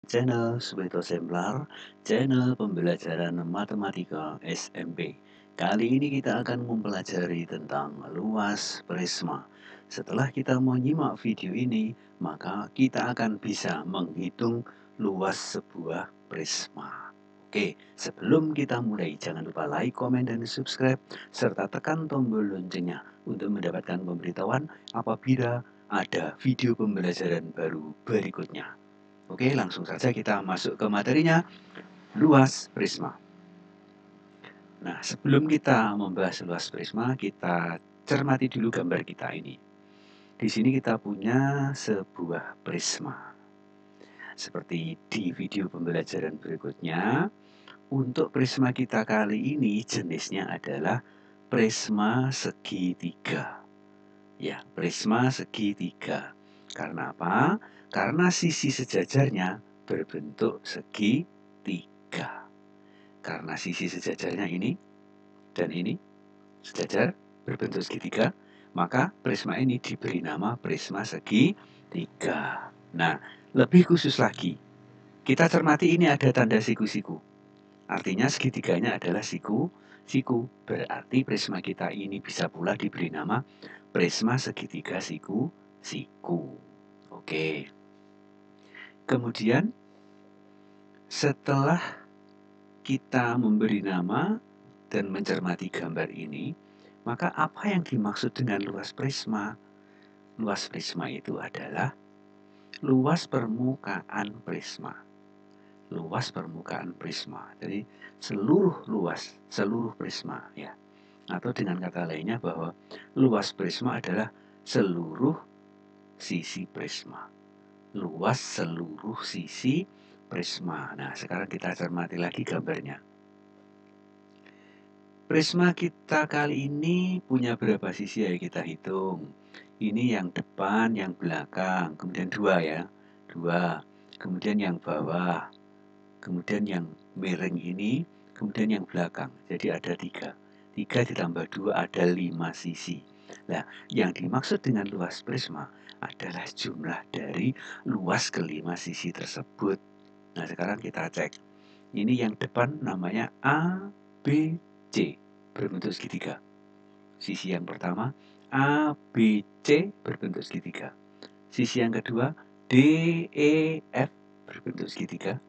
channel Subeto Semplar, channel pembelajaran matematika SMP. Kali ini kita akan mempelajari tentang luas prisma. Setelah kita menyimak video ini, maka kita akan bisa menghitung luas sebuah prisma. Oke, sebelum kita mulai, jangan lupa like, komen, dan subscribe, serta tekan tombol loncengnya untuk mendapatkan pemberitahuan apabila ada video pembelajaran baru berikutnya. Oke, langsung saja kita masuk ke materinya, luas prisma. Nah, sebelum kita membahas luas prisma, kita cermati dulu gambar kita ini. Di sini kita punya sebuah prisma. Seperti di video pembelajaran berikutnya, untuk prisma kita kali ini jenisnya adalah prisma segitiga. Ya, prisma segitiga. Karena apa? Karena sisi sejajarnya berbentuk segitiga. Karena sisi sejajarnya ini dan ini sejajar berbentuk segitiga, maka prisma ini diberi nama prisma segitiga. Nah, lebih khusus lagi, kita cermati ini ada tanda siku-siku. Artinya segitiganya adalah siku-siku. Berarti prisma kita ini bisa pula diberi nama prisma segitiga siku-siku. Oke. Kemudian setelah kita memberi nama dan mencermati gambar ini, maka apa yang dimaksud dengan luas prisma? Luas prisma itu adalah luas permukaan prisma. Luas permukaan prisma. Jadi seluruh prisma ya. Atau dengan kata lainnya bahwa luas prisma adalah seluruh sisi prisma. Luas seluruh sisi prisma. Nah, sekarang kita cermati lagi gambarnya. Prisma kita kali ini punya berapa sisi ya kita hitung. Ini yang depan, yang belakang, kemudian dua ya. Dua. Kemudian yang bawah. Kemudian yang miring ini, kemudian yang belakang. Jadi ada tiga. 3 ditambah 2 ada 5 sisi. Nah, yang dimaksud dengan luas prisma adalah jumlah dari luas kelima sisi tersebut. Nah, sekarang kita cek. Ini yang depan namanya A, B, C. Berbentuk segitiga. Sisi yang pertama, A, B, C berbentuk segitiga. Sisi yang kedua, D, E, F berbentuk segitiga.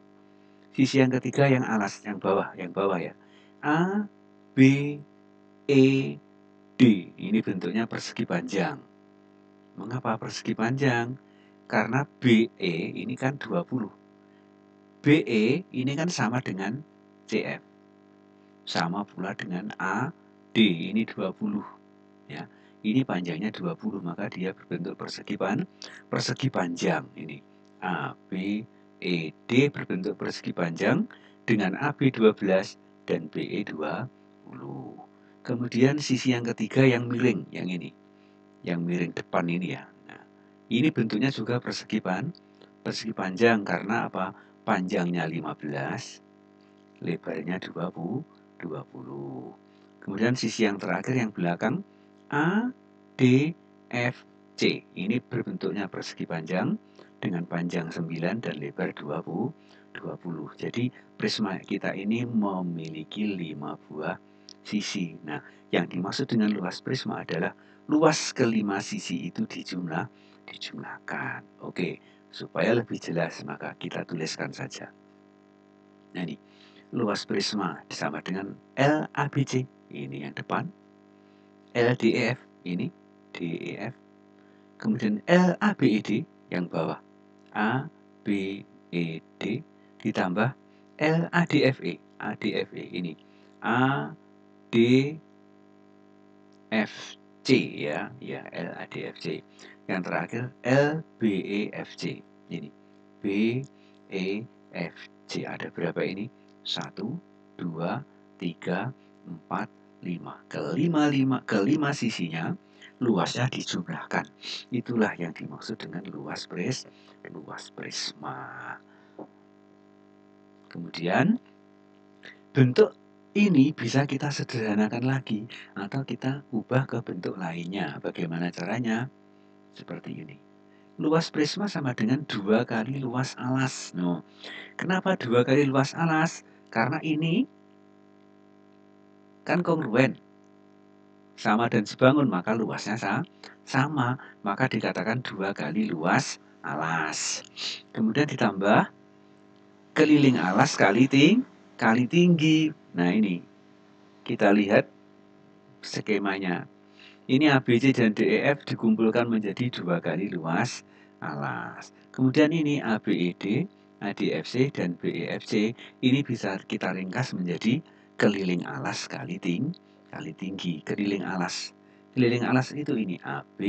Sisi yang ketiga yang alas, yang bawah ya. A, B, E, D. Ini bentuknya persegi panjang. Mengapa persegi panjang? Karena BE ini kan 20. BE ini kan sama dengan CF. Sama pula dengan AD, ini 20. Ya. Ini panjangnya 20, maka dia berbentuk persegi panjang ini. ABED berbentuk persegi panjang dengan AB 12 dan BE 20. Kemudian sisi yang ketiga yang miring, yang ini. Yang miring depan ini ya. Nah, ini bentuknya juga persegi panjang karena apa? Panjangnya 15, lebarnya 20. Kemudian sisi yang terakhir yang belakang A, D, F, C. Ini berbentuknya persegi panjang dengan panjang 9 dan lebar 20. Jadi prisma kita ini memiliki 5 buah sisi. Nah, yang dimaksud dengan luas prisma adalah luas kelima sisi itu dijumlahkan. Oke, supaya lebih jelas maka kita tuliskan saja. Nah, ini luas prisma sama dengan LABC, ini yang depan. LDEF, ini DEF. Kemudian LABED yang bawah. ABED ditambah LADFE. ADFE ini ADFC ya, LADFC. Yang terakhir LBEFC. Ini BEFC. Ada berapa ini? 1, 2, 3, 4, 5. Kelima sisinya luasnya dijumlahkan. Itulah yang dimaksud dengan luas prisma. Kemudian bentuk ini bisa kita sederhanakan lagi atau kita ubah ke bentuk lainnya. Bagaimana caranya? Seperti ini. luas prisma sama dengan 2 kali luas alas. No, kenapa 2 kali luas alas? Karena ini kan kongruen. Sama dan sebangun, maka luasnya sama. Maka dikatakan 2 kali luas alas. Kemudian ditambah keliling alas kali tinggi. Nah ini, kita lihat skemanya. Ini ABC dan DEF dikumpulkan menjadi 2 kali luas alas. Kemudian ini ABED, ADFC, dan BEFC. Ini bisa kita ringkas menjadi keliling alas kali tinggi. Keliling alas. Keliling alas itu ini AB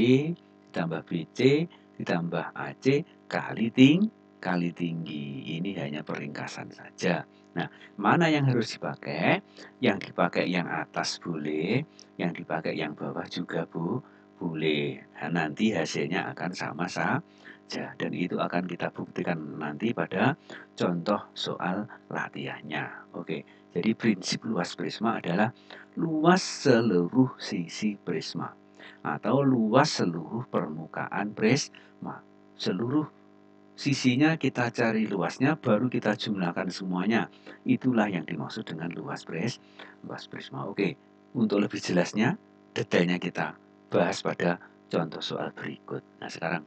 ditambah BC ditambah AC kali tinggi. Ini hanya peringkasan saja. Nah, mana yang harus dipakai? Yang dipakai yang atas boleh, yang dipakai yang bawah juga boleh. Nah, nanti hasilnya akan sama saja, dan itu akan kita buktikan nanti pada contoh soal latihannya. Oke, jadi prinsip luas prisma adalah luas seluruh sisi prisma atau luas seluruh permukaan prisma. Seluruh sisinya kita cari luasnya, baru kita jumlahkan semuanya. Itulah yang dimaksud dengan luas prisma. Oke, untuk lebih jelasnya, detailnya kita bahas pada contoh soal berikut. Nah sekarang,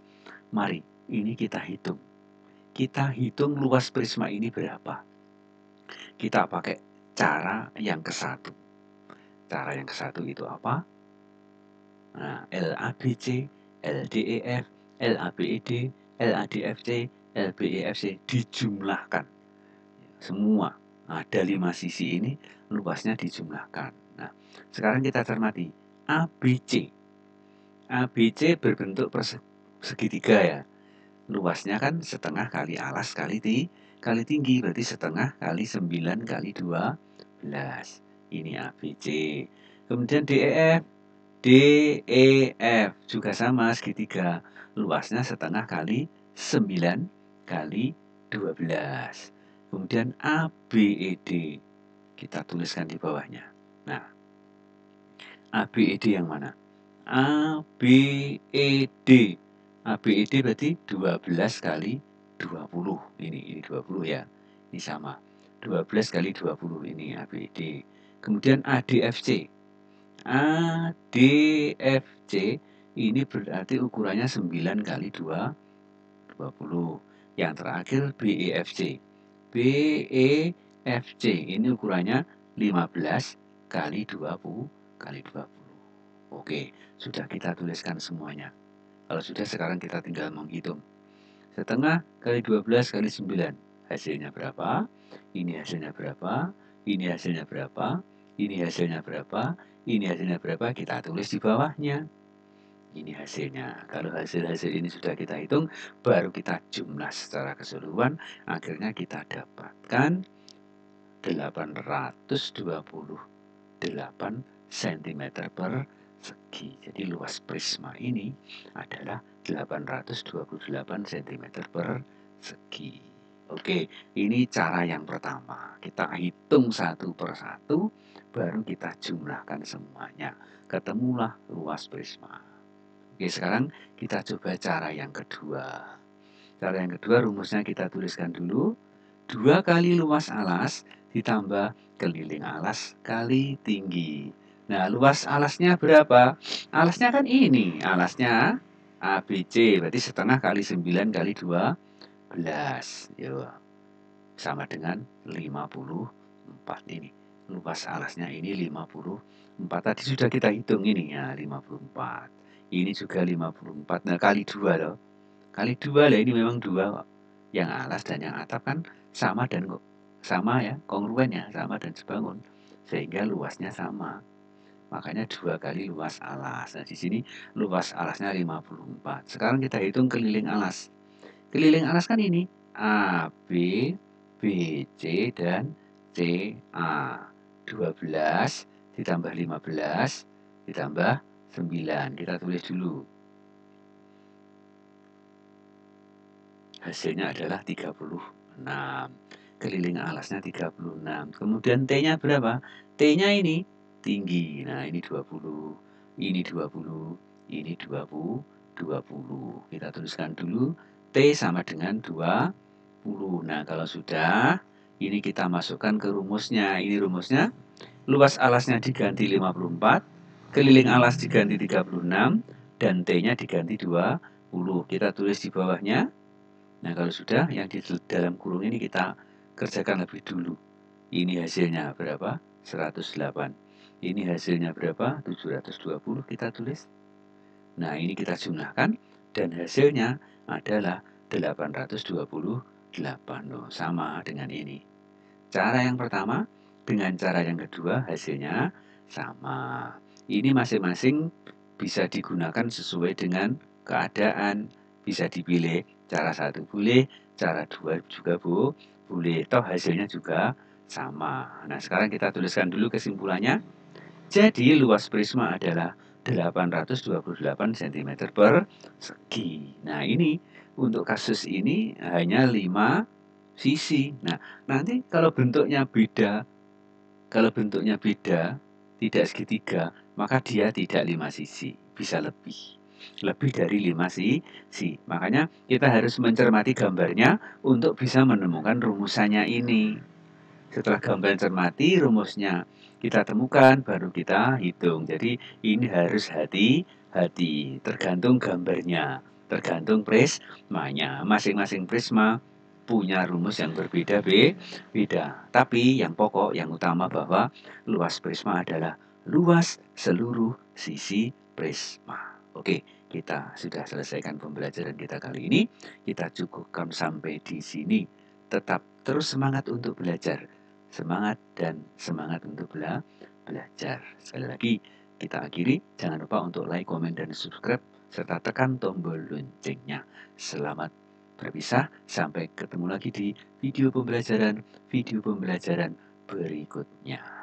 mari ini kita hitung. Kita hitung luas prisma ini berapa. Kita pakai cara yang ke-1. Cara yang ke-1 itu apa? Nah, LABC, LDEF, LABED, LADFC, LBEFC dijumlahkan. Semua ada 5 sisi ini luasnya dijumlahkan. Nah, sekarang kita cermati ABC. ABC berbentuk segitiga ya. Luasnya kan setengah kali alas kali tinggi, berarti setengah kali 9 kali 12. Ini ABC. Kemudian DEF. DEF juga sama segitiga, luasnya setengah kali 9 kali 12. Kemudian ABED kita tuliskan di bawahnya. Nah, ABED yang mana? ABED. ABED berarti 12 kali 20. Ini 20 ya. Ini sama. 12 kali 20 ini ABED. Kemudian ADFC. ADFC ini berarti ukurannya 9 kali 20. Yang terakhir BEFC. BEFC ini ukurannya 15 kali 20 kali 20. Oke, sudah kita tuliskan semuanya. Kalau sudah, sekarang kita tinggal menghitung. Setengah kali 12 kali 9. Hasilnya berapa? Ini hasilnya berapa? Ini hasilnya berapa? Ini hasilnya berapa? Ini hasilnya berapa? Kita tulis di bawahnya. Ini hasilnya. Kalau hasil-hasil ini sudah kita hitung, baru kita jumlah secara keseluruhan. Akhirnya kita dapatkan 828 cm persegi. Jadi luas prisma ini adalah 828 cm persegi. Oke, ini cara yang pertama. Kita hitung satu persatu, baru kita jumlahkan semuanya. Ketemulah luas prisma. Oke, sekarang kita coba cara yang kedua. Cara yang kedua, rumusnya kita tuliskan dulu. 2 kali luas alas ditambah keliling alas kali tinggi. Nah, luas alasnya berapa? Alasnya kan ini. Alasnya ABC, berarti setengah kali 9 kali 12. Yo, sama dengan 54 ini. Luas alasnya ini 54. Tadi sudah kita hitung ini ya, 54. Ini juga 54. Nah, kali 2 loh. Kali 2 lah, ini memang 2 kok. Yang alas dan yang atap kan sama dan kok. Sama ya, kongruen ya, sama dan sebangun. Sehingga luasnya sama. Makanya 2 kali luas alas. Nah, di sini luas alasnya 54. Sekarang kita hitung keliling alas. Keliling alas kan ini A, B, B, C, dan C, A. 12 ditambah 15 ditambah 9. Kita tulis dulu. Hasilnya adalah 36. Keliling alasnya 36. Kemudian T-nya berapa? T-nya ini tinggi. Nah, ini 20. Ini 20. Ini 20. 20. Kita tuliskan dulu T sama dengan 20. Nah, kalau sudah, ini kita masukkan ke rumusnya. Ini rumusnya, luas alasnya diganti 54, keliling alas diganti 36, dan T-nya diganti 20. Kita tulis di bawahnya. Nah, kalau sudah, yang di dalam kurung ini kita kerjakan lebih dulu. Ini hasilnya berapa? 108. Ini hasilnya berapa? 720. Kita tulis. Nah, ini kita jumlahkan dan hasilnya adalah 828. Loh, sama dengan ini. Cara yang pertama dengan cara yang kedua hasilnya sama. Ini masing-masing bisa digunakan sesuai dengan keadaan. Bisa dipilih cara satu boleh, cara dua juga boleh. Toh hasilnya juga sama. Nah, sekarang kita tuliskan dulu kesimpulannya. Jadi luas prisma adalah 828 cm persegi. Nah, ini untuk kasus ini hanya 5 sisi. Nah, nanti kalau bentuknya beda, tidak segitiga, maka dia tidak 5 sisi, bisa lebih. Lebih dari 5 sisi. Makanya kita harus mencermati gambarnya untuk bisa menemukan rumusannya ini. Setelah gambar cermati rumusnya kita temukan, baru kita hitung. Jadi ini harus hati-hati, tergantung gambarnya, tergantung prismanya. Masing-masing prisma punya rumus yang berbeda-beda. Tapi yang pokok, yang utama bahwa luas prisma adalah luas seluruh sisi prisma. Oke, kita sudah selesaikan pembelajaran kita kali ini. Kita cukupkan sampai di sini. Tetap terus semangat untuk belajar. Semangat dan semangat untuk belajar. Sekali lagi, kita akhiri. Jangan lupa untuk like, komen, dan subscribe, serta tekan tombol loncengnya. Selamat berpisah. Sampai ketemu lagi di video pembelajaran berikutnya.